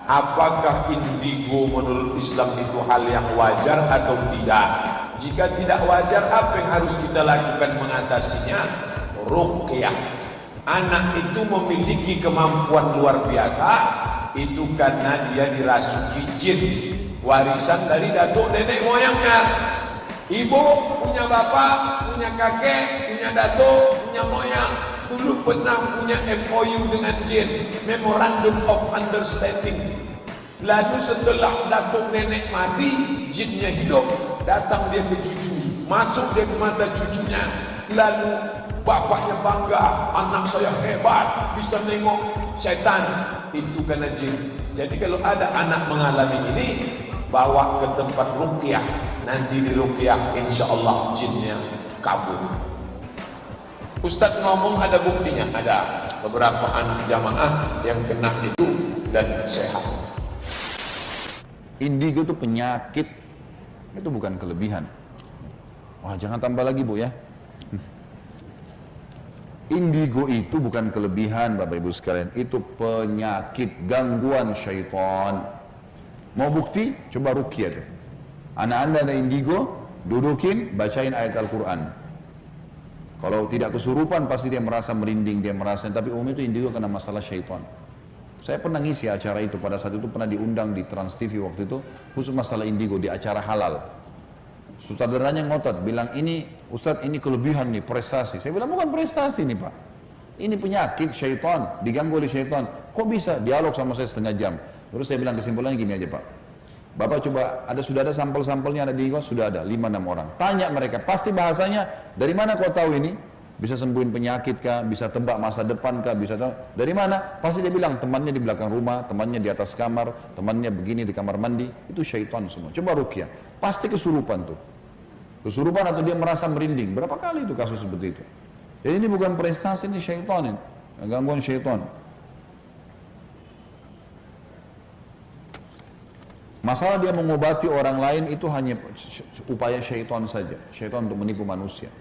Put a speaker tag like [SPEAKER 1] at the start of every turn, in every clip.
[SPEAKER 1] Apakah indigo menurut Islam itu hal yang wajar atau tidak? Jika tidak wajar, apa yang harus kita lakukan mengatasinya? Ruqyah. Anak itu memiliki kemampuan luar biasa, itu karena dia dirasuki jin, warisan dari datuk nenek moyangnya. Ibu punya bapak, punya kakek, punya datuk, punya moyang, dulu pernah punya MOU dengan jin, Memorandum of Understanding. Lalu setelah datuk nenek mati, jinnya hidup, datang dia ke cucu, masuk dia ke mata cucunya. Lalu bapaknya bangga, anak saya hebat, bisa nengok syaitan. Itu karena jin. Jadi kalau ada anak mengalami ini, bawa ke tempat ruqyah. Nanti di ruqyah insyaallah jinnya kabur. Ustaz ngomong ada buktinya, ada beberapa anak jamaah yang kena itu dan sehat.
[SPEAKER 2] Indigo itu penyakit, itu bukan kelebihan. Wah, jangan tambah lagi Bu ya. Indigo itu bukan kelebihan Bapak Ibu sekalian, itu penyakit, gangguan syaitan. Mau bukti? Coba ruqyah tuh. Anak anda ada indigo, dudukin, bacain ayat Al-Quran. Kalau tidak kesurupan pasti dia merasa merinding, dia merasa, tapi umum itu indigo karena masalah syaitan. Saya pernah ngisi acara itu, pada saat itu pernah diundang di Trans TV waktu itu, khusus masalah indigo di acara halal. Sutradaranya ngotot, bilang ini Ustadz ini kelebihan nih, prestasi. Saya bilang bukan prestasi nih Pak, ini penyakit syaitan, diganggu oleh syaitan. Kok bisa? Dialog sama saya setengah jam. Terus saya bilang kesimpulannya gini aja Pak, Bapak coba, sudah ada sampel-sampelnya, ada di kos, sudah ada 5-6 orang. Tanya mereka, pasti bahasanya, dari mana kau tahu ini? Bisa sembuhin penyakit kah? Bisa tebak masa depan kah? Bisa tahu? Dari mana? Pasti dia bilang, temannya di belakang rumah, temannya di atas kamar, temannya begini di kamar mandi. Itu syaitan semua. Coba ruqyah, pasti kesurupan tuh. Kesurupan atau dia merasa merinding. Berapa kali itu kasus seperti itu? Jadi ini bukan prestasi, ini syaitan ini. Gangguan syaitan. Masalah dia mengobati orang lain itu hanya upaya syaitan saja. Syaitan untuk menipu manusia.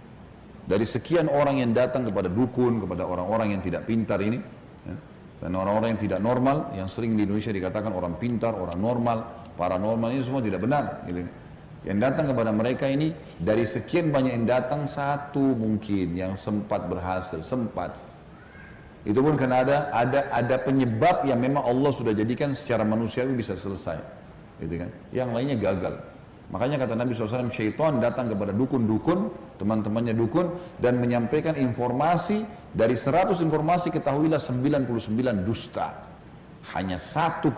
[SPEAKER 2] Dari sekian orang yang datang kepada dukun, kepada orang-orang yang tidak pintar ini, ya, dan orang-orang yang tidak normal, yang sering di Indonesia dikatakan orang pintar, orang normal, paranormal, ini semua tidak benar. Gitu. Yang datang kepada mereka ini, dari sekian banyak yang datang, satu mungkin yang sempat berhasil, sempat. Itu pun karena ada penyebab yang memang Allah sudah jadikan secara manusiawi bisa selesai. Gitu kan? Yang lainnya gagal. Makanya kata Nabi SAW, syaitan datang kepada dukun-dukun, teman-temannya dukun, dan menyampaikan informasi, dari 100 informasi ketahuilah 99 dusta. Hanya satu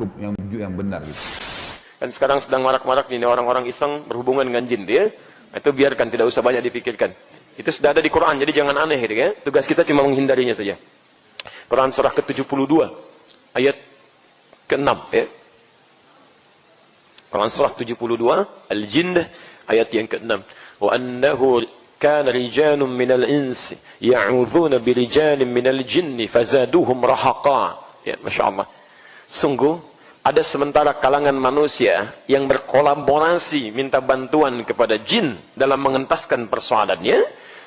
[SPEAKER 2] yang benar gitu.
[SPEAKER 3] Dan sekarang sedang marak-marak ini orang-orang iseng berhubungan dengan jin dia. Itu biarkan, tidak usah banyak dipikirkan. Itu sudah ada di Quran, jadi jangan aneh gitu ya. Tugas kita cuma menghindarinya saja. Quran surah ke-72 ayat ke-6 ya. Quran surah 72 Al-Jinn ayat yang ke-6. Wa annahu kana rijalun minal insi ya'udzuuna birijalin minal jinni fazaduhum rahaqa. Ya, masyaallah. Sungguh ada sementara kalangan manusia yang berkolaborasi minta bantuan kepada jin dalam mengentaskan persoalannya,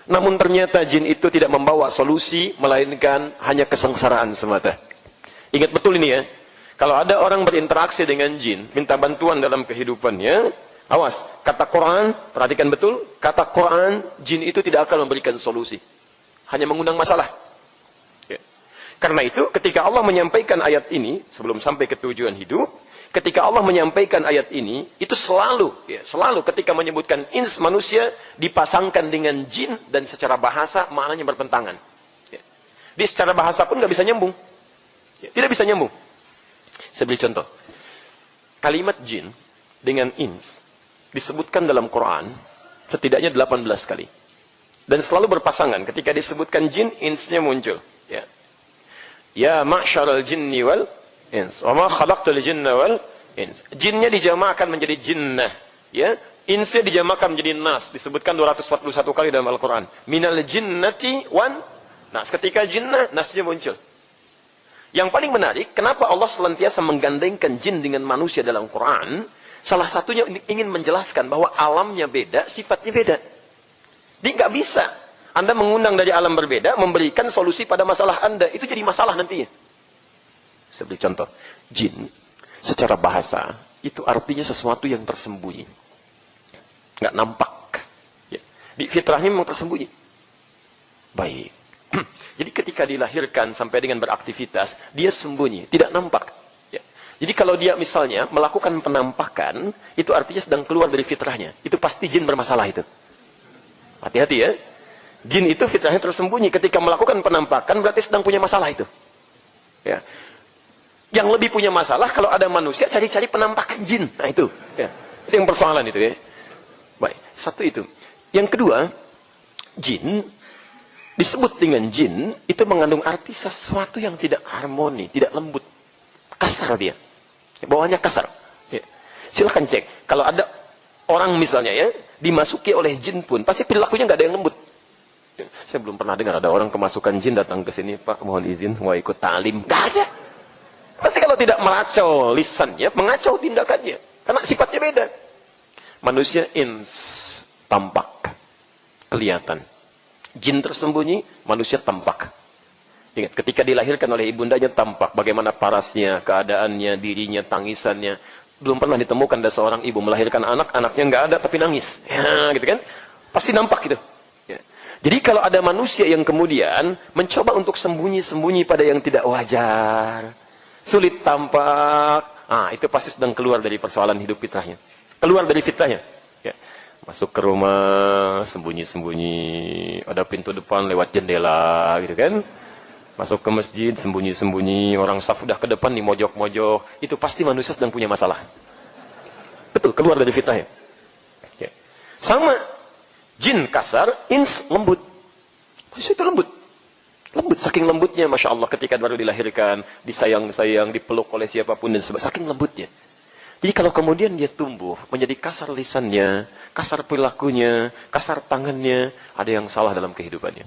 [SPEAKER 3] namun ternyata jin itu tidak membawa solusi melainkan hanya kesengsaraan semata. Ingat betul ini ya. Kalau ada orang berinteraksi dengan jin, minta bantuan dalam kehidupannya, awas, kata Quran, perhatikan betul, kata Quran, jin itu tidak akan memberikan solusi. Hanya mengundang masalah. Ya. Karena itu, ketika Allah menyampaikan ayat ini, sebelum sampai ke tujuan hidup, ketika Allah menyampaikan ayat ini, itu selalu ketika menyebutkan ins manusia, dipasangkan dengan jin, dan secara bahasa, maknanya bertentangan. Ya. Di secara bahasa pun nggak bisa nyambung. Ya. Tidak bisa nyambung. Saya beri contoh. Kalimat jin dengan ins disebutkan dalam Quran setidaknya 18 kali. Dan selalu berpasangan. Ketika disebutkan jin, insnya muncul. Ya, ya ma'syaral jinni wal ins. Wa ma khalaqtul jinna wal ins. Jinnya dijamakkan menjadi jinnah. Ya, insnya dijamakkan menjadi nas. Disebutkan 241 kali dalam Al-Quran. Minal jinnati wan nas. Ketika jinnah, nasnya muncul. Yang paling menarik, kenapa Allah senantiasa menggandengkan jin dengan manusia dalam Quran? Salah satunya ingin menjelaskan bahwa alamnya beda, sifatnya beda. Jadi nggak bisa Anda mengundang dari alam berbeda, memberikan solusi pada masalah Anda. Itu jadi masalah nantinya. Saya beri contoh. Jin secara bahasa, itu artinya sesuatu yang tersembunyi. Nggak nampak. Ya. Di fitrahnya memang tersembunyi. Baik. Jadi ketika dilahirkan sampai dengan beraktivitas, dia sembunyi, tidak nampak. Ya. Jadi kalau dia misalnya melakukan penampakan, itu artinya sedang keluar dari fitrahnya. Itu pasti jin bermasalah itu. Hati-hati ya. Jin itu fitrahnya tersembunyi. Ketika melakukan penampakan, berarti sedang punya masalah itu. Ya. Yang lebih punya masalah, kalau ada manusia, cari-cari penampakan jin. Nah itu. Ya. Itu yang persoalan itu ya. Baik, satu itu. Yang kedua, jin, disebut dengan jin, itu mengandung arti sesuatu yang tidak harmoni, tidak lembut. Kasar dia. Bawaannya kasar. Ya. Silahkan cek. Kalau ada orang misalnya ya, dimasuki oleh jin pun, pasti perilakunya nggak ada yang lembut. Ya. Saya belum pernah dengar ada orang kemasukan jin datang ke sini, Pak, mohon izin, mau ikut talim. Nggak ada. Pasti kalau tidak mengacau lisannya, mengacau tindakannya. Karena sifatnya beda. Manusia ins, tampak, kelihatan. Jin tersembunyi, manusia tampak. Ingat, ketika dilahirkan oleh ibundanya tampak. Bagaimana parasnya, keadaannya, dirinya, tangisannya. Belum pernah ditemukan ada seorang ibu melahirkan anak, anaknya nggak ada tapi nangis. Ya, gitu kan? Pasti nampak gitu. Ya. Jadi kalau ada manusia yang kemudian mencoba untuk sembunyi-sembunyi pada yang tidak wajar, sulit tampak, itu pasti sedang keluar dari persoalan hidup fitrahnya. Keluar dari fitrahnya. Ya. Masuk ke rumah, sembunyi-sembunyi, ada pintu depan lewat jendela, gitu kan. Masuk ke masjid, sembunyi-sembunyi, orang saf udah ke depan nih, mojok-mojok. Itu pasti manusia sedang punya masalah. Betul, keluar dari fitrahnya. Ya. Sama, jin kasar, ins lembut. Manusia itu lembut. Lembut, saking lembutnya, Masya Allah, ketika baru dilahirkan, disayang-sayang, dipeluk oleh siapapun, dan sebagainya, saking lembutnya. Jadi kalau kemudian dia tumbuh, menjadi kasar lisannya, kasar perilakunya, kasar tangannya, ada yang salah dalam kehidupannya.